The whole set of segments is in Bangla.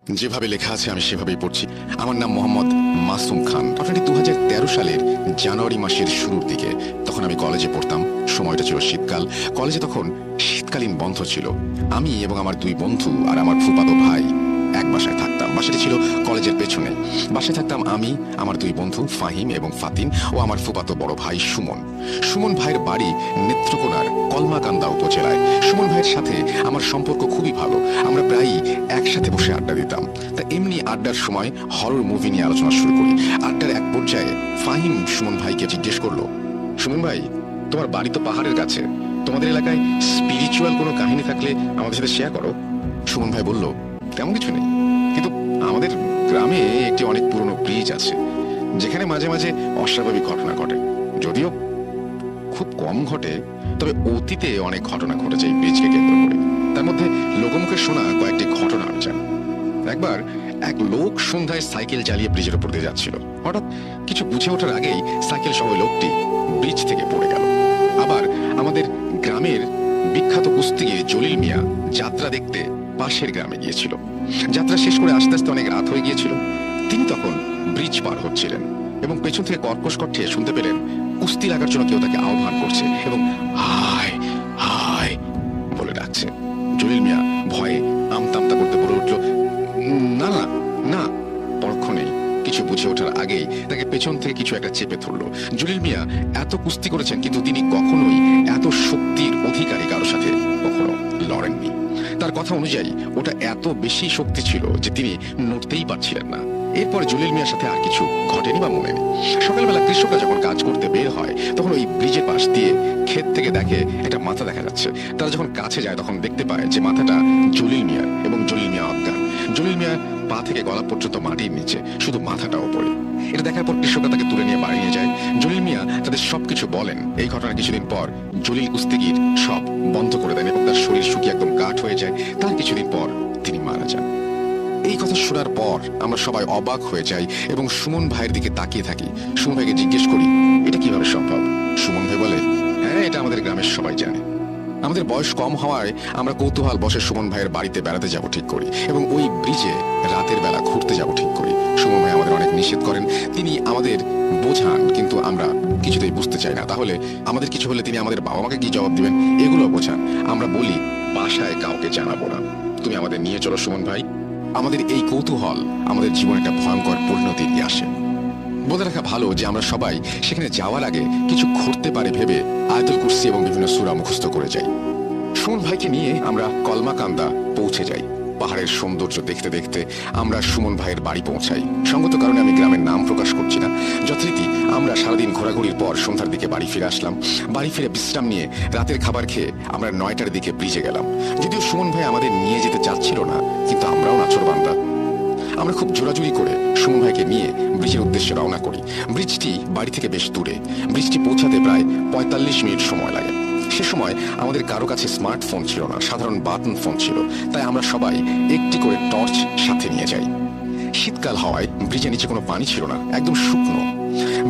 যেভাবে লেখা আছে আমি সেভাবেই পড়ছি। আমার নাম মোহাম্মদ মাসুম খান। ঘটনাটি 2013 সালের জানুয়ারি মাসের শুরুর দিকে। তখন আমি কলেজে পড়তাম। সময়টা ছিল শীতকাল। কলেজে তখন শীতকালীন বন্ধ ছিল। আমি এবং আমার দুই বন্ধু আর আমার ফুফাতো ভাই এক বাসায় থাকতাম। বাসাটি ছিল কলেজের পেছনে। বাসায় থাকতাম আমি, আমার দুই বন্ধু ফাহিম এবং ফাতিন ও আমার ফুফাতো বড় ভাই সুমন। সুমন ভাইয়ের বাড়ি নেত্রকোনার কলমাকান্দা উপজেলায়। সুমন ভাইয়ের সাথে আমার সম্পর্ক খুবই ভালো। আমরা প্রায়ই একসাথে বসে আড্ডা দিতাম। তা এমনি আড্ডার সময় হরর মুভি নিয়ে আলোচনা শুরু করি। আড্ডার এক পর্যায়ে ফাহিম সুমন ভাইকে জিজ্ঞেস করলো, সুমন ভাই, তোমার বাড়ি তো পাহাড়ের কাছে, তোমাদের এলাকায় স্পিরিচুয়াল কোনো কাহিনী থাকলে আমাদের সাথে শেয়ার করো। সুমন ভাই বলল, তেমন কিছু নেই, কিন্তু আমাদের গ্রামে একটি অনেক পুরনো ব্রিজ আছে যেখানে মাঝে মাঝে অস্বাভাবিক ঘটনা ঘটে। যদিও খুব কম ঘটে, তবে অতীতে অনেক ঘটনা ঘটেছে এই ব্রিজকে কেন্দ্র করে। তার মধ্যে লোকমুখে শোনা কয়েকটি ঘটনা আমি জানি। একবার এক লোক সন্ধ্যায় সাইকেল চালিয়ে ব্রিজের উপর দিয়ে যাচ্ছিল। হঠাৎ কিছু বুঝে ওঠার আগেই সাইকেল সহ লোকটি ব্রিজ থেকে পড়ে গেল। আবার আমাদের গ্রামের বিখ্যাত কুস্তিগির জলিল মিয়া যাত্রা দেখতে পাশের গ্রামে গিয়েছিল। যাত্রা শেষ করে আস্তে আস্তে অনেক রাত হয়ে গিয়েছিল। তিনি তখন ব্রিজ পার হচ্ছিলেন এবং পেছন থেকে কর্কশ কণ্ঠে শুনতে পেলেন কুস্তি লাগার জন্য কেউ তাকে আহ্বান করছে এবং হায় হায় বলে ডাকছে। জলিল মিয়া ভয়ে আমতামতা করতে বলে উঠল, না না না। পরক্ষণেই কিছু বুঝে ওঠার আগেই তাকে পেছন থেকে কিছু একটা চেপে ধরলো। জলিল মিয়া এত কুস্তি করেছেন, কিন্তু তিনি কখনোই এত শক্তির অধিকারী কারোর সাথে কখনো লড়েননি। তার কথা অনুযায়ী ওটা এত বেশি শক্তি ছিল যে তিনি নড়তেই পারছিলেন না। এরপর জলিল মিয়ার সাথে আর কিছু ঘটেনি বা মনে নেই। সকালবেলা কৃষকরা যখন কাজ করতে বের হয়, তখন ওই ব্রিজের পাশ দিয়ে ক্ষেত থেকে দেখে একটা মাথা দেখা যাচ্ছে। তারা যখন কাছে যায় তখন দেখতে পায় যে মাথাটা জলিল মিয়ার এবং জলিল মিয়া অজ্ঞান। জলিল মিয়া পা থেকে গলা পর্যন্ত মাটির নিচে, শুধু মাথাটা ওপরে। এটা দেখার পর কৃষকরা তাকে তুলে নিয়ে বাড়ি নিয়ে যায়। জলিল মিয়া তাদের সবকিছু বলেন। এই ঘটনার কিছুদিন পর জলিল কুস্তিগির সব বন্ধ করে দেন এবং তার শরীর শুকিয়ে একদম কাঠ হয়ে যায়। তার কিছুদিন পর তিনি মারা যান। এই কথা শোনার পর আমরা সবাই অবাক হয়ে যাই এবং সুমন ভাইয়ের দিকে তাকিয়ে থাকি। সুমন ভাইকে জিজ্ঞেস করি, এটা কিভাবে সম্ভব? সুমন ভাই বলে, হ্যাঁ, এটা আমাদের গ্রামের সবাই জানে। আমাদের বয়স কম হওয়ায় আমরা কৌতূহল বসে সুমন ভাইয়ের বাড়িতে বেড়াতে যাব ঠিক করি এবং ওই ব্রিজে রাতের বেলা ঘুরতে যাব ঠিক করি। সুমন ভাই আমাদের অনেক নিষেধ করেন। তিনি আমাদের বোঝান, কিন্তু আমরা কিছুতেই বুঝতে চাই না। তাহলে আমাদের কিছু হলে তিনি আমাদের বাবা মাকে কি জবাব দিবেন, এগুলো বোঝান। আমরা বলি, বাসায় কাউকে জানাবো না, তুমি আমাদের নিয়ে চলো সুমন ভাই। আমাদের এই কৌতূহল আমাদের জীবনে একটা ভয়ঙ্কর পরিণতি নিয়ে আসে। বলে রাখা ভালো যে আমরা সবাই সেখানে যাওয়ার আগে কিছু ঘটতে পারে ভেবে আয়াতুল কুরসি এবং বিভিন্ন সূরা মুখস্থ করে যাই। সুমন ভাইকে নিয়ে আমরা কলমাকান্দা পৌঁছে যাই। পাহাড়ের সৌন্দর্য দেখতে দেখতে আমরা সুমন ভাইয়ের বাড়ি পৌঁছাই। সঙ্গত কারণে আমি গ্রামের নাম প্রকাশ করছি না। যথারীতি আমরা সারাদিন ঘোরাঘুরির পর সন্ধ্যার দিকে বাড়ি ফিরে আসলাম। বাড়ি ফিরে বিশ্রাম নিয়ে রাতের খাবার খেয়ে আমরা 9টার দিকে ব্রিজে গেলাম। যদিও সুমন ভাই আমাদের নিয়ে যেতে চাচ্ছিল না, কিন্তু আমরাও নাছোড়বান্দা। আমরা খুব জোরাজুরি করে সুমন ভাইকে নিয়ে ব্রিজের উদ্দেশ্যে রওনা করি। ব্রিজটি বাড়ি থেকে বেশ দূরে। ব্রিজটি পৌঁছাতে প্রায় 45 মিনিট সময় লাগে। সে সময় আমাদের কারো কাছে স্মার্টফোন ছিল না, সাধারণ বাটন ফোন ছিল। তাই আমরা সবাই একটি করে টর্চ সাথে নিয়ে যাই। শীতকাল হওয়ায় ব্রিজের নিচে কোনো পানি ছিল না, একদম শুকনো।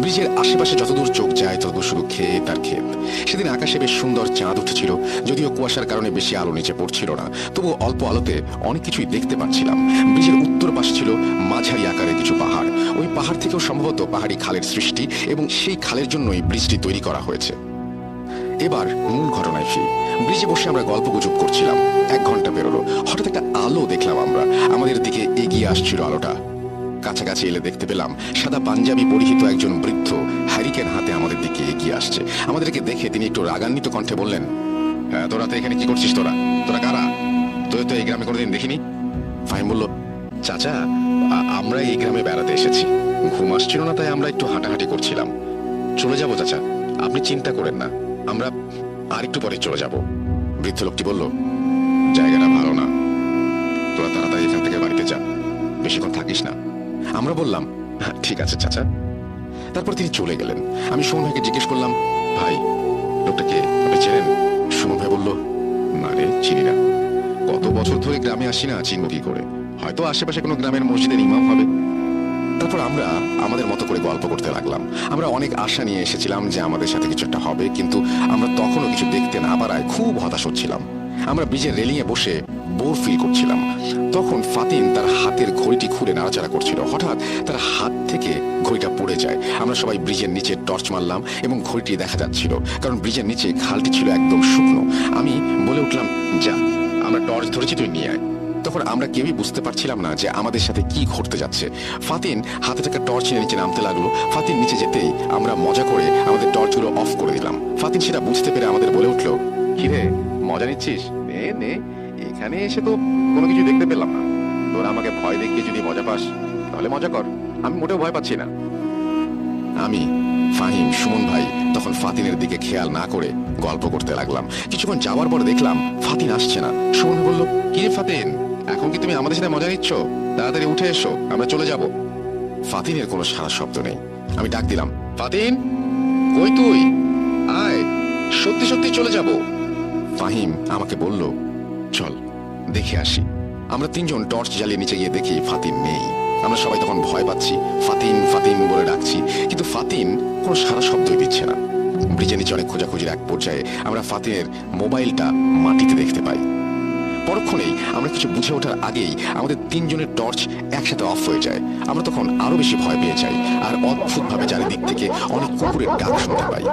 ব্রিজের আশেপাশে যতদূর চোখ যায় ততদূর শুধু ক্ষেত আর ক্ষেত। সেদিন আকাশে বেশ সুন্দর চাঁদ উঠেছিল। যদিও কুয়াশার কারণে বেশি আলো নিচে পড়ছিল না, তবু অল্প আলোতে অনেক কিছুই দেখতে পাচ্ছিলাম। ব্রিজের উত্তর পাশে ছিল মাঝারি আকারের কিছু পাহাড়। ওই পাহাড় থেকেও সম্ভবত পাহাড়ি খালের সৃষ্টি এবং সেই খালের জন্যই ব্রিজটি তৈরি করা হয়েছে। এবার মূল ঘটনায় ফিরি। ব্রিজে বসে আমরা গল্প গুজব করছিলাম। 1 ঘন্টা বেরোলো। হঠাৎ একটা আলো দেখলাম আমরা। আমাদের দিকে এগিয়ে আসছিল আলোটা। কাছাকাছি এলে দেখতে পেলাম সাদা পাঞ্জাবি পরিহিত একজন বৃদ্ধ হ্যারিকেন হাতে আমাদের দিকে এগিয়ে আসছে। আমাদেরকে দেখে তিনি একটু রাগান্বিত কণ্ঠে বললেন, হ্যাঁ, তোরা তো এখানে কি করছিস? তোরা কারা? তোদের তো এই গ্রামে কোনোদিন দেখিনি। ফাহিম বলল, চাচা, আমরা এই গ্রামে বেড়াতে এসেছি। ঘুম আসছিল না, তাই আমরা একটু হাঁটাহাঁটি করছিলাম। চলে যাবো চাচা, আপনি চিন্তা করেন না, আমরা আর একটু পরে চলে যাব। বৃদ্ধ লোকটি বলল, জায়গাটা ভালো না, তোরা তাড়াতাড়ি এখান থেকে বাড়িতে যা, বেশিক্ষণ থাকিস না। আমরা বললাম, হ্যাঁ ঠিক আছে চাচা। তারপর তিনি চলে গেলেন। আমি সুমন ভাইকে জিজ্ঞেস করলাম, ভাই, লোকটাকে আপনি চেনেন? সুমন ভাই বলল, না রে, চিনি না। কত বছর ধরে গ্রামে আসি না, চিনব কি করে? হয়তো আশেপাশে কোনো গ্রামের মসজিদের ইমাম হবে। তারপর আমরা আমাদের মতো করে গল্প করতে লাগলাম। আমরা অনেক আশা নিয়ে এসেছিলাম যে আমাদের সাথে কিছু একটা হবে, কিন্তু আমরা তখনও কিছু দেখতে না পারায় খুব হতাশ হচ্ছিলাম। আমরা ব্রিজের রেলিং এ বসে বোর ফিল করছিলাম। তখন ফাতিন তার হাতের ঘড়িটি খুলে নাড়াচাড়া করছিল। হঠাৎ তার হাত থেকে ঘড়িটা পড়ে যায়। আমরা সবাই ব্রিজের নিচে টর্চ মারলাম এবং ঘড়িটি দেখা যাচ্ছিল, কারণ ব্রিজের নিচে খালটি ছিল একদম শুকনো। আমি বলে উঠলাম, যা, আমরা টর্চ ধরেছি, তুই নিয়ে আয়। তখন আমরা কেউই বুঝতে পারছিলাম না যে আমাদের সাথে কি ঘটতে যাচ্ছে। ফাতিন হাতে থাকা টর্চ নিয়ে নিচে নামতে লাগলো। ফাতিন নিচে যেতেই আমরা মজা করে আমাদের টর্চগুলো অফ করে দিলাম। ফাতিন সেটা বুঝতে পেরে আমাদের বলে উঠলো, কিরে, মজা নিচ্ছিস? নে নে, এখানে এসে তো কোনো কিছু দেখতে পেলাম না। তোরা আমাকে ভয় দেখিয়ে যদি মজা পাস তাহলে মজা কর, আমি মোটেও ভয় পাচ্ছি না। আমি, ফাহিম, সুমন ভাই তখন ফাতিনের দিকে খেয়াল না করে গল্প করতে লাগলাম। কিছুক্ষণ যাওয়ার পর দেখলাম ফাতিন আসছে না। সুমন বলল, কি রে ফাতিন, এখন কি তুমি আমাদের সাথে মজা নিচ্ছ? তাড়াতাড়ি উঠে এসো, আমরা চলে যাব। ফাতিনের কোনো সারা শব্দ নেই। আমি ডাক দিলাম, ফাতিন, কই তুই? আয়, সত্যি সত্যি চলে যাব। ফাহিম আমাকে বলল, চল দেখে আসি। আমরা তিনজন টর্চ জ্বালিয়ে নিচে গিয়ে দেখি ফাতিন নেই। আমরা সবাই তখন ভয় পাচ্ছি, ফাতিন ফাতিন বলে ডাকছি, কিন্তু ফাতিন কোনো সারা শব্দই দিচ্ছে না। ব্রিজের নিচে অনেক খোঁজাখুঁজির এক পর্যায়ে আমরা ফাতিনের মোবাইলটা মাটিতে দেখতে পাই। পরক্ষণেই আমরা কিছু বুঝে ওঠার আগেই আমাদের তিনজনের টর্চ একসাথে অফ হয়ে যায়। আমরা তখন আরো বেশি ভয় পেয়ে যাই, আর অদ্ভুতভাবে চারিদিক থেকে অনেক কুকুরের ডাক শুনতে পাই।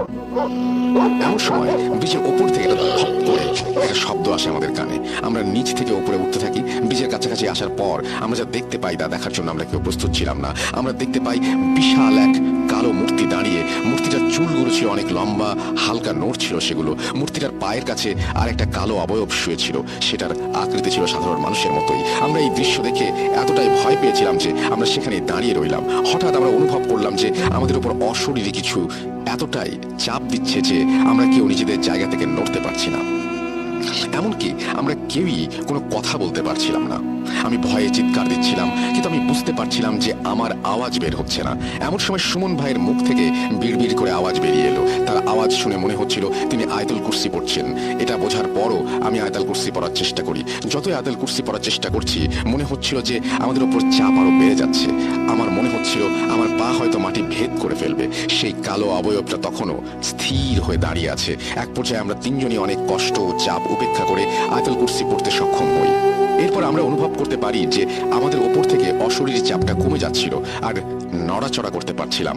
এমন সময় ব্রিজের ওপর থেকে ধপ করে একটা শব্দ আসে আমাদের কানে। আমরা নিচ থেকে উপরে উঠতে থাকি। ব্রিজের কাছাকাছি আসার পর আমরা যা দেখতে পাই তা দেখার জন্য আমরা কেউ প্রস্তুত ছিলাম না। আমরা দেখতে পাই বিশাল এক কালো মূর্তি দাঁড়িয়ে। মূর্তিটার চুলগুলো ছিল অনেক লম্বা, হালকা নড়ছিল সেগুলো। মূর্তিটার পায়ের কাছে আর একটা কালো অবয়ব শুয়েছিল, সেটার আকৃতি ছিল সাধারণ মানুষের মতোই। আমরা এই দৃশ্য দেখে এতটাই ভয় পেয়েছিলাম যে আমরা সেখানে দাঁড়িয়ে রইলাম। হঠাৎ আমরা অনুভব করলাম যে আমাদের উপর অশরীরী কিছু এতটাই চাপ দিচ্ছে যে আমরা কেউ নিজেদের জায়গা থেকে নড়তে পারছি না। এমনকি আমরা কেউই কোনো কথা বলতে পারছিলাম না। আমি ভয়ে চিৎকার দিচ্ছিলাম, কিন্তু আমি বুঝতে পারছিলাম যে আমার আওয়াজ বের হচ্ছে না। এমন সময় সুমন ভাইয়ের মুখ থেকে বিড়বিড় করে আওয়াজ বেরিয়ে এলো। তার আওয়াজ শুনে মনে হচ্ছিল তিনি আয়াতুল কুরসি পড়ছেন। এটা বোঝার পরও আমি আয়াতুল কুরসি পড়ার চেষ্টা করি। যতই আয়াতুল কুরসি পড়ার চেষ্টা করছি, মনে হচ্ছিল যে আমাদের উপর চাপ আরো বেড়ে যাচ্ছে। আমার মনে হচ্ছিল আমার পা হয়তো মাটি ভেদ করে ফেলবে। সেই কালো অবয়বটা তখনও স্থির হয়ে দাঁড়িয়ে আছে। এক পর্যায়ে আমরা তিনজনই অনেক কষ্ট ও চাপ উপেক্ষা করে আয়াতুল কুরসি পড়তে সক্ষম হই। এরপর আমরা অনুভব করতে পারি যে আমাদের ওপর থেকে অশরীরী চাপটা কমে যাচ্ছিল আর নড়াচড়া করতে পারছিলাম।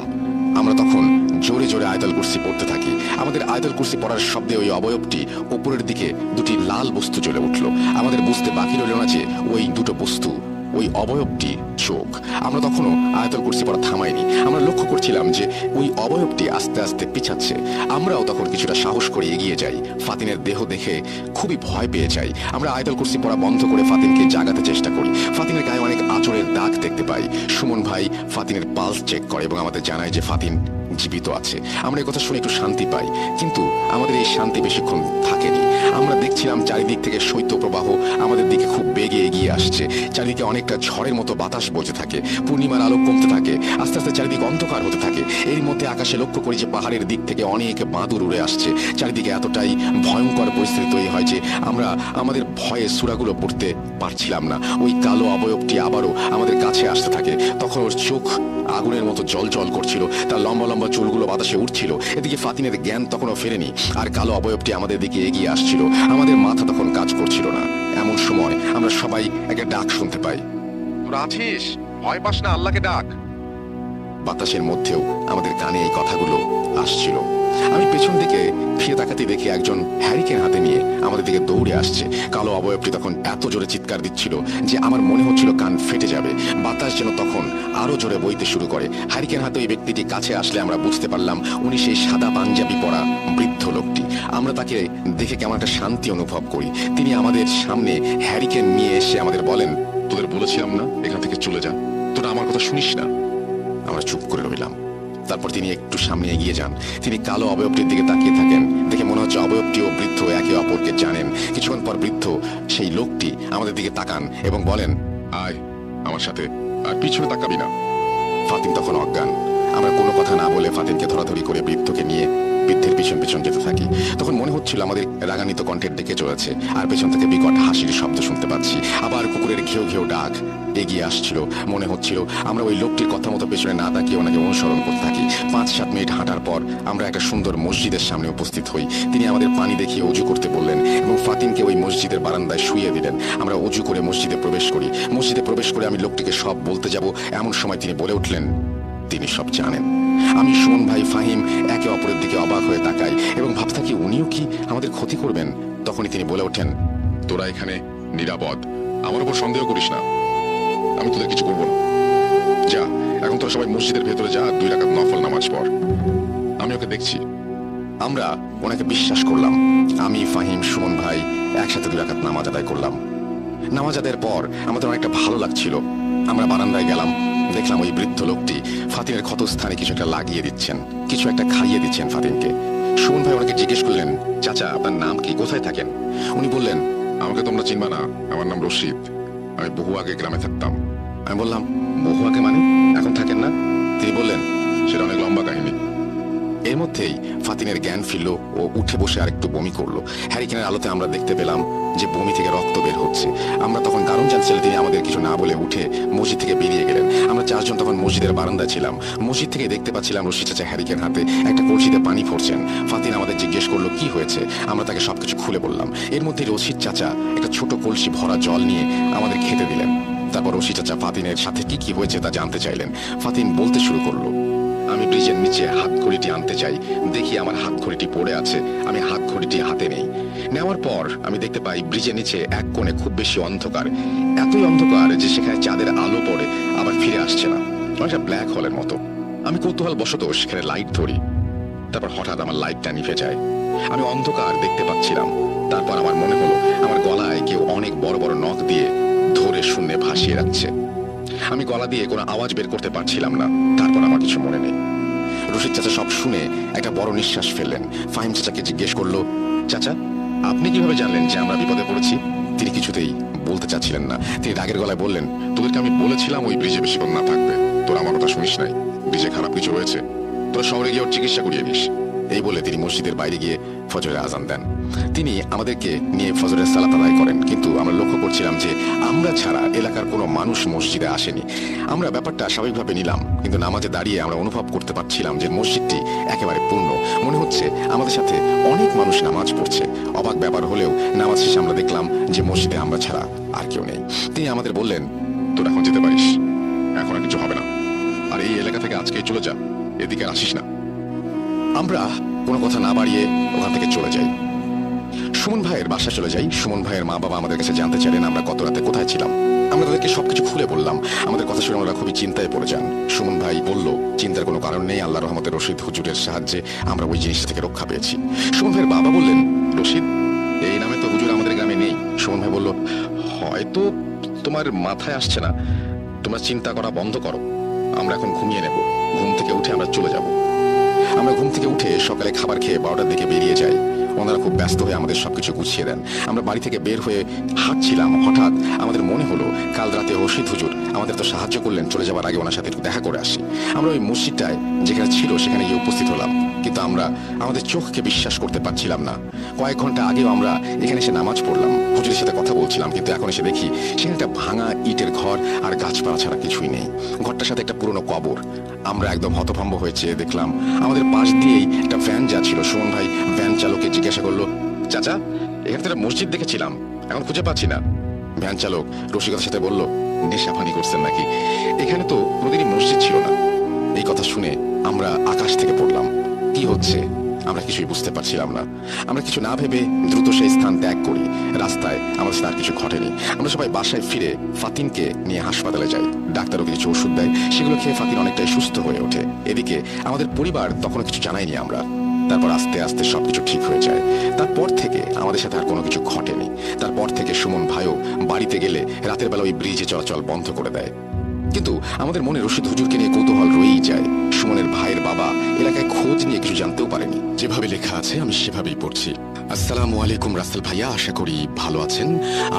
আমরা তখন জোরে জোরে আয়াতুল কুরসি পড়তে থাকি। আমাদের আয়াতুল কুরসি পড়ার শব্দে ওই অবয়বটি উপরের দিকে দুটি লাল বস্তু জ্বলে উঠল। আমাদের বুঝতে বাকি রইল না যে ওই দুটো বস্তু, ওই অবয়বটি চোখ। আমরা তখনও আয়াতুল কুরসি পড়া থামাইনি। আমরা লক্ষ্য করছিলাম যে ওই অবয়বটি আস্তে আস্তে পিছাচ্ছে। আমরাও তখন কিছুটা সাহস করে এগিয়ে যাই। ফাতিনের দেহ দেখে খুবই ভয় পেয়ে যাই। আমরা আয়াতুল কুরসি পড়া বন্ধ করে ফাতিনকে জাগাতে চেষ্টা করি। ফাতিনের গায়ে অনেক আঁচড়ের দাগ দেখতে পাই। সুমন ভাই ফাতিনের পালস চেক করে এবং আমাদের জানায় যে ফাতিন জীবিত আছে। আমরা এই কথা শুনে একটু শান্তি পাই, কিন্তু আমাদের এই শান্তি বেশিক্ষণ থাকেনি। আমরা দেখছিলাম চারিদিক থেকে শৈত্যপ্রবাহ আমাদের দিকে খুব বেগে এগিয়ে আসছে। চারিদিকে অনেকটা ঝড়ের মতো বাতাস বইতে থাকে। পূর্ণিমার আলো কমতে থাকে। আস্তে আস্তে চারিদিক অন্ধকার হতে থাকে। এর মধ্যে আকাশে লক্ষ্য করি যে পাহাড়ের দিক থেকে অনেক বাদুড় উড়ে আসছে। চারিদিকে এতটাই ভয়ঙ্কর পরিস্থিতি তৈরি হয় যে আমরা আমাদের ভয়ে সূরাগুলো পড়তে পারছিলাম না। ওই কালো অবয়বটি আবারও আমাদের কাছে আসতে থাকে। তখন ওর চোখ আগুনের মতো জল জল করছিল, তার লম্বা লম্বা চুলগুলো বাতাসে উঠছিল। এদিকে ফাতিনের জ্ঞান তখনও ফেরেনি, আর কালো অবয়বটি আমাদের দিকে এগিয়ে আসছিল। আমাদের মাথা তখন কাজ করছিল না। এমন সময় আমরা সবাই একটা ডাক শুনতে পাই, তোরা আছিস? ভয় পাস না, আল্লাহকে ডাক। বাতাসের মধ্যেও আমাদের কানে এই কথাগুলো আসছিল। আমি পেছন দিকে ফিরে তাকাতে দেখি একজন হ্যারিকেন হাতে নিয়ে আমাদের দিকে দৌড়ে আসছে। কালো অবয়বটি তখন এত জোরে চিৎকার দিচ্ছিল যে আমার মনে হচ্ছিল কান ফেটে যাবে। বাতাস যেন তখন আরো জোরে বইতে শুরু করে। হ্যারিকেন হাতে ওই ব্যক্তিটি কাছে আসলে আমরা বুঝতে পারলাম উনি সেই সাদা পাঞ্জাবি পরা বৃদ্ধ লোকটি। আমরা তাকে দেখে কেমন একটা শান্তি অনুভব করি। তিনি আমাদের সামনে হ্যারিকেন নিয়ে এসে আমাদের বলেন, তোদের বলেছিলাম না এখান থেকে চলে যা, তোরা আমার কথা শুনিস না। আমরা চুপ করে রইলাম। তারপর তিনি একটু সামনে এগিয়ে যান। তিনি কালো অবয়বটির দিকে তাকিয়ে থাকেন। দেখে মনে হচ্ছে অবয়বটি ও বৃদ্ধ একে অপরকে জানেন। কিছুক্ষণ পর বৃদ্ধ সেই লোকটি আমাদের দিকে তাকান এবং বলেন, আয় আমার সাথে, আর পিছনে তাকাবি না। ফাতিন তখন অজ্ঞান। আমরা কোনো কথা না বলে ফাতিনকে ধরাধরি করে বৃদ্ধকে নিয়ে বৃদ্ধের পিছন পিছন যেতে থাকি। তখন মনে হচ্ছিল আমাদের রাগান্বিত কণ্ঠের ডেকে চলেছে, আর পেছন থেকে বিকট হাসির শব্দ শুনতে পাচ্ছি। আবার কুকুরের ঘেউ ঘেউ ডাক এগিয়ে আসছিল। মনে হচ্ছিল আমরা ওই লোকটির কথা মতো পেছনে না তাকিয়ে ওনাকে অনুসরণ করতে থাকি। 5-7 মিনিট হাঁটার পর আমরা একটা সুন্দর মসজিদের সামনে উপস্থিত হই। তিনি আমাদের পানি দেখিয়ে অজু করতে বললেন এবং ফাতিনকে ওই মসজিদের বারান্দায় শুইয়ে দিলেন। আমরা অজু করে মসজিদে প্রবেশ করি। মসজিদে প্রবেশ করে আমি লোকটিকে সব বলতে যাব, এমন সময় তিনি বলে উঠলেন তিনি সব জানেন। আমি, সুমন ভাই, ফাহিম একে অপরের দিকে অবাক হয়ে তাকাই এবং ভাবতে থাকি উনিও কি আমাদের ক্ষতি করবেন। তখনই তিনি বলে ওঠেন, তোরা এখানে নিরাপদ, আমার উপর সন্দেহ করিস না, আমি তোদের কিছু করবো না। যা, এখন তোরা সবাই মসজিদের ভেতরে যা, 2 রাকাত নফল নামাজ পড়, আমি ওকে দেখছি। আমরা ওনাকে বিশ্বাস করলাম। আমি, ফাহিম, সুমন ভাই একসাথে 2 রাকাত নামাজ আদায় করলাম। নামাজ আদায়ের পর আমাদের অনেকটা ভালো লাগছিল। আমরা বারান্দায় গেলাম, দেখলাম ওই বৃদ্ধ লোকটি ফাতিনের ক্ষতস্থানে কিছু একটা লাগিয়ে দিচ্ছেন, কিছু একটা খাইয়ে দিচ্ছেন ফাতিনকে। সুমন ভাই ওনাকে জিজ্ঞেস করলেন, চাচা আপনার নাম কি, কোথায় থাকেন? উনি বললেন, আমাকে তোমরা চিনবা না, আমার নাম রশিদ, আমি বহু আগে গ্রামে থাকতাম। আমি বললাম, বহু আগে মানে এখন থাকেন না? তিনি বললেন, সেটা অনেক লম্বা কাহিনী। এর মধ্যেই ফাতিনের জ্ঞান ফিরল ও উঠে বসে আরেকটু বমি করলো। হ্যারিকেনের আলোতে আমরা দেখতে পেলাম যে বমি থেকে রক্ত বের হচ্ছে। আমরা তখন কারণ জানছিলাম, তিনি আমাদের কিছু না বলে উঠে মসজিদ থেকে বেরিয়ে গেলেন। আমরা 4 জন তখন মসজিদের বারান্দায় ছিলাম। মসজিদ থেকে দেখতে পাচ্ছিলাম রশিদ চাচা হ্যারিকেন হাতে একটা কলসিতে পানি ভরছেন। ফাতিন আমাদের জিজ্ঞেস করলো কি হয়েছে। আমরা তাকে সবকিছু খুলে বললাম। এর মধ্যে রশিদ চাচা একটা ছোট কলসি ভরা জল নিয়ে আমাদের খেতে দিলেন। তারপর রশিদ চাচা ফাতিনের সাথে কি কি হয়েছে তা জানতে চাইলেন। ফাতিন বলতে শুরু করলো, আমি ব্রিজের নিচে হাত ঘড়িটি আনতে চাই, দেখি আমার হাত ঘড়িটি পড়ে আছে। আমি হাত ঘড়িটি হাতে নেই। নেওয়ার পর আমি দেখতে পাই ব্রিজের নিচে এক কোণে খুব বেশি অন্ধকার, এতই অন্ধকার যে সেখানে চাঁদের আলো পড়ে আবার ফিরে আসছে না, অনেকটা ব্ল্যাক হোলের মতো। আমি কৌতূহল বশত সেখানে লাইট ধরি। তারপর হঠাৎ আমার লাইটটা নিভে যায়। আমি অন্ধকার দেখতে পাচ্ছিলাম। তারপর আমার মনে হলো আমার গলায় কেউ অনেক বড় বড় নখ দিয়ে ধরে শূন্যে ভাসিয়ে রাখছে। আমি গলা দিয়ে কোনো আওয়াজ বের করতে পারছিলাম না। তারপর আমার কিছু মনে নেই। রশিদ চাচা সব শুনে একটা বড় নিঃশ্বাস ফেললেন। ফাহিম চাচাকে জিজ্ঞেস করলো, চাচা আপনি কিভাবে জানলেন যে আমরা বিপদে পড়েছি? তিনি কিছুতেই বলতে চাচ্ছিলেন না। তিনি রাগের গলায় বললেন, তোদেরকে আমি বলেছিলাম ওই ব্রিজে বেশিক্ষণ না থাকবে, তোরা আমার কথা শুনিস নাই। ব্রিজে খারাপ কিছু হয়েছে, তোরা শহরে গিয়ে ওর চিকিৎসা করিয়ে নিস। এই বলে তিনি মসজিদের বাইরে গিয়ে ফজরের আজান দেন। তিনি আমাদেরকে নিয়ে ফজরের সালাত আদায় করেন, কিন্তু আমরা লক্ষ্য করছিলাম যে আমরা ছাড়া এলাকার কোনো মানুষ মসজিদে আসেনি। আমরা ব্যাপারটা স্বাভাবিকভাবে নিলাম, কিন্তু নামাজে দাঁড়িয়ে আমরা অনুভব করতে পারছিলাম যে মসজিদটি একেবারে পূর্ণ। মনে হচ্ছে আমাদের সাথে অনেক মানুষ নামাজ পড়ছে। অবাক ব্যাপার হলেও নামাজ শেষে আমরা দেখলাম যে মসজিদে আমরা ছাড়া আর কেউ নেই। তিনি আমাদের বললেন, তোরা এখন যেতে পারিস, এখন আর কিছু হবে না। আর এই এলাকা থেকে আজকেই চলে যা, এদিকে আর আসিস না। আমরা কোনো কথা না বাড়িয়ে ওখান থেকে চলে যাই। সুমন ভাইয়ের বাসা চলে যাই। সুমন ভাইয়ের মা বাবা আমাদের কাছে জানতে চাইলেন আমরা গত রাতে কোথায় ছিলাম। আমরা তাদেরকে সবকিছু খুলে বললাম। আমাদের কথা শুনে ওরা খুবই চিন্তায় পড়ে যান। সুমন ভাই বলল, চিন্তার কোনো কারণ নেই, আল্লাহ রহমতে রশিদ হুজুরের সাহায্যে আমরা ওই জিনিস থেকে রক্ষা পেয়েছি। সুমন ভাইয়ের বাবা বললেন, রশিদ এই নামে তো হুজুর আমাদের গ্রামে নেই। সুমন ভাই বলল, হয়তো তোমার মাথায় আসছে না, তোমরা চিন্তা করা বন্ধ করো, আমরা এখন ঘুমিয়ে নেব, ঘুম থেকে উঠে আমরা চলে যাব। আমরা ঘুম থেকে উঠে সকালে খাবার খেয়ে 12টার দিকে বেরিয়ে যাই। ওনারা খুব ব্যস্ত হয়ে আমাদের সবকিছু গুছিয়ে দেন। আমরা বাড়ি থেকে বের হয়ে হাঁটছিলাম, হঠাৎ আমাদের মনে হলো কাল রাতে রশিদ হুজুর আমাদের তো সাহায্য করলেন, চলে যাওয়ার আগে ওনার সাথে একটু দেখা করে আসি। আমরা ওই মসজিদটায় যেখানে ছিল সেখানে গিয়ে উপস্থিত হলাম, কিন্তু আমরা আমাদের চোখকে বিশ্বাস করতে পারছিলাম না। কয়েক ঘন্টা আগেও আমরা এখানে এসে নামাজ পড়লাম, হুজুরের সাথে কথা বলছিলাম, কিন্তু এখন এসে দেখি সেখানে একটা ভাঙা ইটের ঘর আর গাছপালা ছাড়া কিছুই নেই। ঘরটার সাথে একটা পুরনো কবর। আমরা একদম হতভম্ব হয়েছে দেখলাম আমাদের পাশ দিয়েই একটা ভ্যান যাচ্ছিল। সুমন ভাই ভ্যান চালককে জিজ্ঞাসা করলো, চাচা এখানে তো একটা মসজিদ দেখেছিলাম, এখন খুঁজে পাচ্ছি না। ভ্যান চালক রসিকতার সাথে বলল, নেশাপানি করছেন নাকি? এখানে তো কোনোদিনই মসজিদ ছিল না। এই কথা শুনে আমরা আকাশ থেকে পড়লাম। কি হচ্ছে আমরা কিছুই বুঝতে পারছিলাম না। আমরা কিছু না ভেবে দ্রুত সেই স্থান ত্যাগ করি। রাস্তায় আমাদের সাথে আর কিছু ঘটেনি। আমরা সবাই বাসায় ফিরে ফাতিনকে নিয়ে হাসপাতালে যাই। ডাক্তারও কিছু ওষুধ দেয়, সেগুলো খেয়ে ফাতিন অনেকটাই সুস্থ হয়ে ওঠে। এদিকে আমাদের পরিবার তখনও কিছু জানায়নি আমরা। তারপর আস্তে আস্তে সবকিছু ঠিক হয়ে যায়। তারপর থেকে আমাদের সাথে আর কোনো কিছু ঘটেনি। তারপর থেকে সুমন ভাইও বাড়িতে গেলে রাতের বেলা ওই ব্রিজে চলাচল বন্ধ করে দেয়। কিন্তু আমাদের মনে রশিদ হুজুরকে নিয়ে কৌতূহল রয়েই যায়। সুমনের ভাইয়ের বাবা এলাকায় খোঁজ নিয়ে কিছু জানতেও পারেনি। যেভাবে লেখা আছে আমি সেভাবেই পড়ছি। আসসালামু আলাইকুম রাসেল ভাইয়া, আশা করি ভালো আছেন।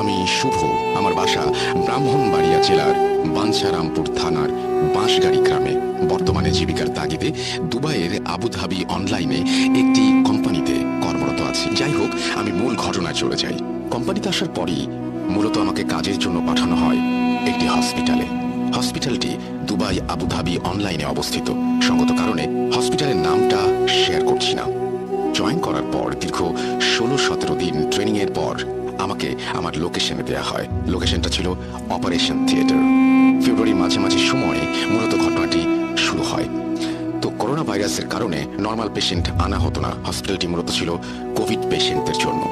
আমি শুভ, আমার বাসা ব্রাহ্মণবাড়িয়া জেলার বাঞ্ছারামপুর থানার বাঁশগাড়ি গ্রামে। বর্তমানে জীবিকার তাগিদে দুবাইয়ের আবুধাবি অনলাইনে একটি কোম্পানিতে কর্মরত আছি। যাই হোক, আমি মূল ঘটনায় চলে যাই। কোম্পানিতে আসার পরই মূলত আমাকে কাজের জন্য পাঠানো হয় একটি হসপিটালে। হসপিটালটি দুবাই আবুধাবি অনলাইনে অবস্থিত। সঙ্গত কারণে হসপিটালের নামটা শেয়ার করছি না। জয়েন করার পর দীর্ঘ 16-17 দিন ট্রেনিং এর পর আমাকে আমার লোকেশনে দেয়া হয়। লোকেশনটা ছিল অপারেশন থিয়েটার। ফেব্রুয়ারির মাঝামাঝি সময়ে মূলত ঘটনাটি শুরু হয়। তো করোনা ভাইরাসের কারণে নর্মাল পেশেন্ট আনা হতো না। হসপিটালটি মূলত ছিল কোভিড পেশেন্টদের জন্য।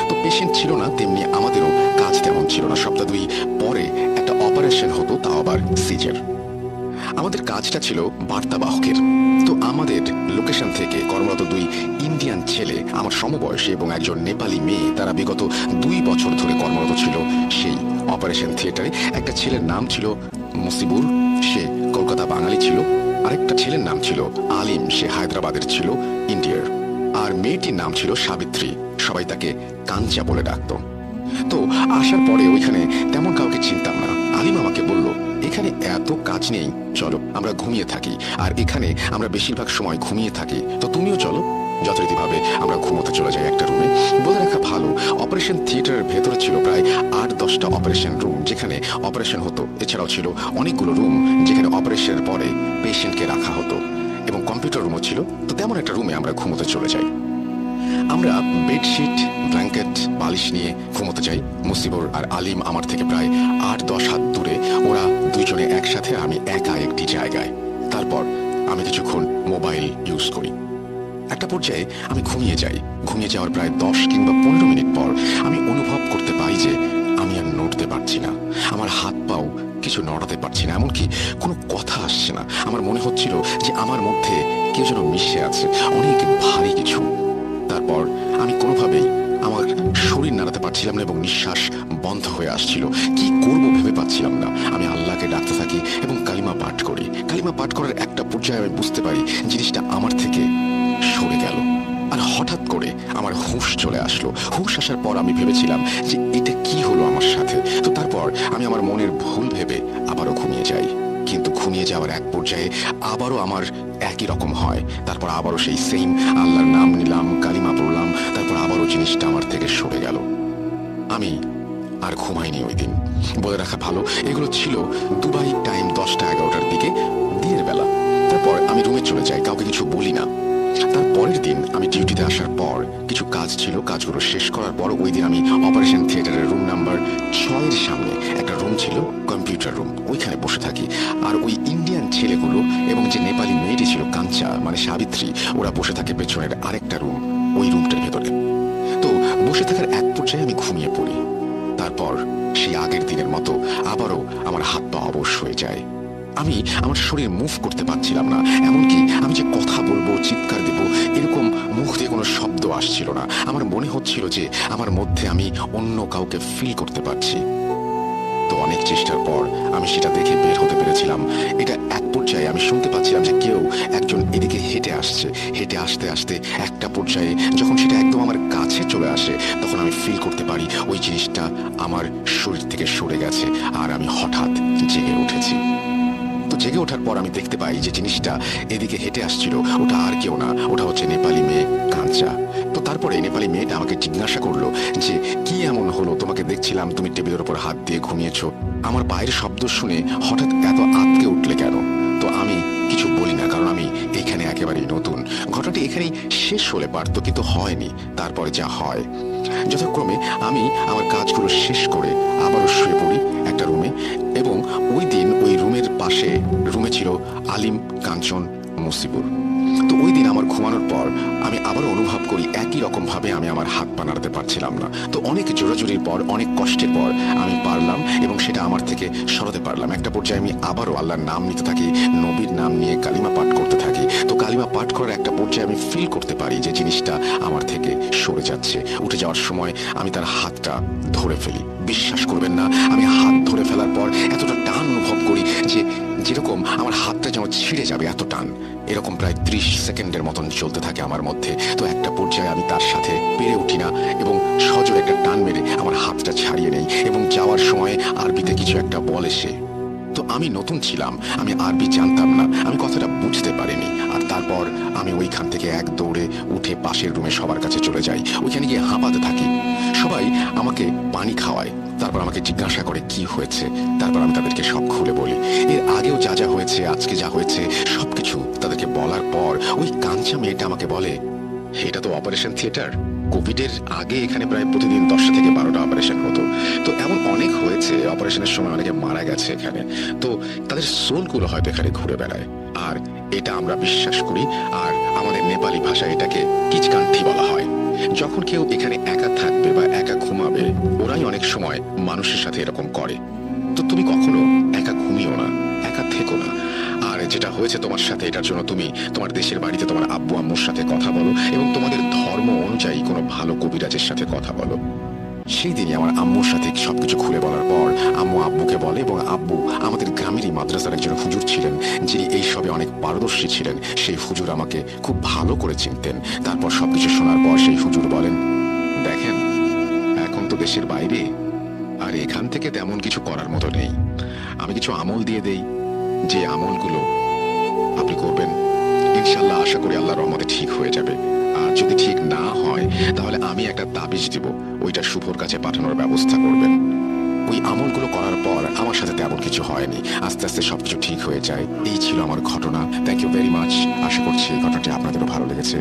তো পেশেন্ট ছিল না, তেমনি আমাদেরও কাজ তেমন ছিল না। সপ্তাহ 2 পরে একটা অপারেশন হতো, তাও আবার সিজার। আমাদের কাজটা ছিল বার্তাবাহকের। তো আমাদের লোকেশন থেকে কর্মরত 2 ইন্ডিয়ান ছেলে, আমার সমবয়সী, এবং একজন নেপালি মেয়ে, তারা বিগত 2 বছর ধরে কর্মরত ছিল সেই অপারেশন থিয়েটারে। একটা ছেলের নাম ছিল মুসিবুর, সে কলকাতা বাঙালি ছিল। আরেকটা ছেলের নাম ছিল আলিম, সে হায়দ্রাবাদের ছিল, ইন্ডিয়ার। আর মেয়েটির নাম ছিল সাবিত্রী, সবাই তাকে কাঞ্চা বলে ডাকতো। তো আসার পরে ওইখানে তেমন কাউকে চিনতাম না। আলিম আমাকে বলল, এখানে এত কাজ নেই, চলো আমরা ঘুমিয়ে থাকি। আর এখানে আমরা বেশিরভাগ সময় ঘুমিয়ে থাকি, তো তুমিও চলো। যথারীতিভাবে আমরা ঘুমোতে চলে যাই একটা রুমে। বলে রাখা ভালো, অপারেশন থিয়েটারের ভেতরে ছিল প্রায় 8-10টা অপারেশন রুম, যেখানে অপারেশন হতো। এছাড়াও ছিল অনেকগুলো রুম যেখানে অপারেশনের পরে পেশেন্টকে রাখা হতো, এবং কম্পিউটার রুমও ছিল। তো তেমন একটা রুমে আমরা ঘুমোতে চলে যাই। আমরা বেডশিট, ব্ল্যাঙ্কেট, বালিশ নিয়ে ঘুমোতে যাই। মুসিবুর আর আলিম আমার থেকে প্রায় 8-10 হাত দূরে। ওরা দুইজনে একসাথে, আমি একা একটি জায়গায়। তারপর আমি কিছুক্ষণ মোবাইল ইউজ করি। একটা পর্যায়ে আমি ঘুমিয়ে যাই। ঘুমিয়ে যাওয়ার প্রায় 10 কিংবা 15 মিনিট পর আমি অনুভব করতে পারি যে আমি আর নড়তে পারছি না। আমার হাত পাও কিছু নড়াতে পারছি না, এমনকি কোনো কথা আসছে না। আমার মনে হচ্ছিল যে আমার মধ্যে কেউ যেন মিশে আছে, অনেক ভারী কিছু। তারপর আমি কোনোভাবেই আমার শরীর নাড়াতে পারছিলাম না এবং নিঃশ্বাস বন্ধ হয়ে আসছিল। কি করব ভেবে পাচ্ছিলাম না। আমি আল্লাহকে ডাকতে থাকি এবং কালিমা পাঠ করি। কালিমা পাঠ করার একটা পর্যায়ে আমি বুঝতে পারি জিনিসটা আমার থেকে সরে গেল। আর হঠাৎ করে আমার হুঁশ চলে আসলো। হুঁশ আসার পর আমি ভেবেছিলাম যে এটা কি হলো আমার সাথে। তো তারপর আমি আমার মনের ভুল ভেবে আবারও ঘুমিয়ে যাই। কিন্তু ঘুমিয়ে যাওয়ার এক পর্যায়ে আবারও আমার একই রকম হয়। তারপর আবারও সেই সেম আল্লাহর নাম নিলাম, কালিমা পড়লাম। তারপর আবারও জিনিসটা আমার থেকে সরে গেল। আমি আর ঘুমাইনি ওই দিন। বলে রাখা ভালো, এগুলো ছিল দুবাই টাইম 10টা-11টার দিকে, দিনের বেলা। তারপর আমি রুমে চলে যাই, কাউকে কিছু বলি না। তার পরের দিন আমি ডিউটিতে আসার পর কিছু কাজ ছিল, কাজগুলো শেষ করার পর ওই দিন আমি অপারেশন থিয়েটারের রুম নাম্বার 6-এর সামনে একটা রুম ছিল, কম্পিউটার রুম, ওইখানে বসে থাকি। আর ওই ইন্ডিয়ান ছেলেগুলো এবং যে নেপালি মেয়েটি ছিল কাঞ্চা, মানে সাবিত্রী, ওরা বসে থাকে পেছনের আরেকটা রুম, ওই রুমটার ভেতরে। তো বসে থাকার এক পর্যায়ে আমি ঘুমিয়ে পড়ি। তারপর সেই আগের দিনের মতো আবারও আমার হাত পা অবশ হয়ে যায়। আমি আমার শরীর মুভ করতে পারছিলাম না, এমনকি আমি যে কথা বলবো, চিৎকার দেব, এরকম মুখ দিয়ে কোনো শব্দ আসছিল না। আমার মনে হচ্ছিল যে আমার মধ্যে আমি অন্য কাউকে ফিল করতে পারছি। তো অনেক চেষ্টার পর আমি সেটা দেখে বের হতে পেরেছিলাম। এটা এক পর্যায়ে আমি শুনতে পাচ্ছিলাম যে কেউ একজন এদিকে হেঁটে আসছে। হেঁটে আসতে আসতে একটা পর্যায়ে যখন সেটা একদম আমার কাছে চলে আসে, তখন আমি ফিল করতে পারি ওই জিনিসটা আমার শরীর থেকে সরে গেছে। আর আমি হঠাৎ জেগে উঠেছি। তো জেগে ওঠার পর আমি দেখতে পাই যে জিনিসটা এদিকে হেঁটে আসছিল, ওটা আর কেউ না, ওটা হচ্ছে নেপালি মেয়ে কাঞ্চা। তো তারপরে নেপালি মেয়েটা আমাকে জিজ্ঞাসা করলো যে কি এমন হলো, তোমাকে দেখছিলাম তুমি টেবিলের উপর হাত দিয়ে ঘুমিয়েছো, আমার পায়ের শব্দ শুনে হঠাৎ এত আঁতকে উঠলে কেন? তো আমি কিছু বলি না, কারণ আমি এইখানে একেবারেই নতুন। ঘটনাটি এখানেই শেষ হলে পারতো, কিন্তু হয়নি। তারপরে যা হয়, যথাক্রমে আমি আমার কাজগুলো শেষ করে আবারও শুয়ে পড়ি একটা রুমে। এবং ওই দিন ওই রুমের পাশে রুমে ছিল আলিম, কাঞ্চন, মুসিবুর। তো ওই দিন আমার ঘুমানোর পর আমি আবারও অনুভব করি একই রকম ভাবে আমি আমার হাত পা নাড়াতে পারছিলাম না। তো অনেক জোরাজুরির পর, অনেক কষ্টের পর আমি পারলাম এবং সেটা আমার থেকে সরাতে পারলাম। একটা পর্যায়ে আমি আবারও আল্লাহর নাম নিতে থাকি, নবীর নাম নিয়ে কালিমা পাঠ করতে থাকি। তো কালিমা পাঠ করার একটা পর্যায়ে আমি ফিল করতে পারি যে জিনিসটা আমার থেকে সরে যাচ্ছে। উঠে যাওয়ার সময় আমি তার হাতটা ধরে ফেলি। বিশ্বাস করবেন না, আমি হাত ধরে ফেলার পর এতটা টান অনুভব করি যে ছিঁড়ে যাবে এত টান। এরকম প্রায় 30 সেকেন্ডের মতন চলতে থাকে আমার মধ্যে। তো একটা পর্যায়ে আমি তার সাথে পেরে উঠি না এবং সজোরে একটা টান মেরে আমার হাতটা ছাড়িয়ে নেই এবং যাওয়ার সময় আরবিতে কিছু একটা বলে সে। তো আমি নতুন ছিলাম, আমি আরবি জানতাম না, আমি কথাটা বুঝতে পারিনি। আর তারপর আমি ওইখান থেকে এক দৌড়ে উঠে পাশের রুমে সবার কাছে চলে যাই। ওইখানে গিয়ে হাঁপাতে থাকি। সবাই আমাকে পানি খাওয়ায়, তারপর আমাকে জিজ্ঞাসা করে কি হয়েছে। তারপর আমি তাদেরকে সব খুলে বলি। এর আগেও যা যা হয়েছে, আজকে যা হয়েছে সবকিছু তাদেরকে বলার পর ওই কাঞ্চা মেয়েটা আমাকে বলে, এটা তো অপারেশন থিয়েটার। কোভিডের আগে এখানে প্রায় প্রতিদিন 10টা থেকে 12টা অপারেশন হতো। তো এমন অনেক হয়েছে, অপারেশনের সময় অনেকে মারা গেছে এখানে। তো তাদের সোলগুলো হয়তো এখানে ঘুরে বেড়ায়। আর এটা আমরা বিশ্বাস করি। আর আমাদের নেপালি ভাষায় এটাকে কিচকান্ঠি বলা হয়। যখন কেউ এখানে একা থাকবে বা একা ঘুমাবে, ওরাই অনেক সময় মানুষের সাথে এরকম করে। তো তুমি কখনো একা ঘুমিও না, একা থেকো না। আর যেটা হয়েছে তোমার সাথে, এটার জন্য তুমি তোমার দেশের বাড়িতে তোমার আব্বু আম্মুর সাথে কথা বলো এবং তোমাদের ধর্ম অনুযায়ী কোনো ভালো কবিরাজের সাথে কথা বলো। সেই দিনই আমার আম্মুর সাথে সবকিছু খুলে বলার পর আম্মু আব্বুকে বলে, এবং আব্বু আমাদের গ্রামেরই মাদ্রাসার একজন হুজুর ছিলেন যিনি এই সবে অনেক পারদর্শী ছিলেন। সেই হুজুর আমাকে খুব ভালো করে চিনতেন। তারপর সবকিছু শোনার পর সেই হুজুর বলেন, দেখেন এখন তো দেশের বাইরে, আর এখান থেকে তেমন কিছু করার মতো নেই। আমি কিছু আমল দিয়ে দেই, যে আমলগুলো আপনি করবেন ইনশাল্লাহ আশা করি আল্লাহর রহমতে ঠিক হয়ে যাবে। আর যদি ঠিক না হয় তাহলে আমি একটা তাবিজ দিব, ওইটা শুভর কাছে পাঠানোর ব্যবস্থা করবেন। ওই আমলগুলো করার পর আমার সাথে তেমন কিছু হয়নি, আস্তে আস্তে সবকিছু ঠিক হয়ে যায়। এই ছিল আমার ঘটনা। Thank you very much. আশা করছি এই ঘটনাটি আপনাদেরও ভালো লেগেছে।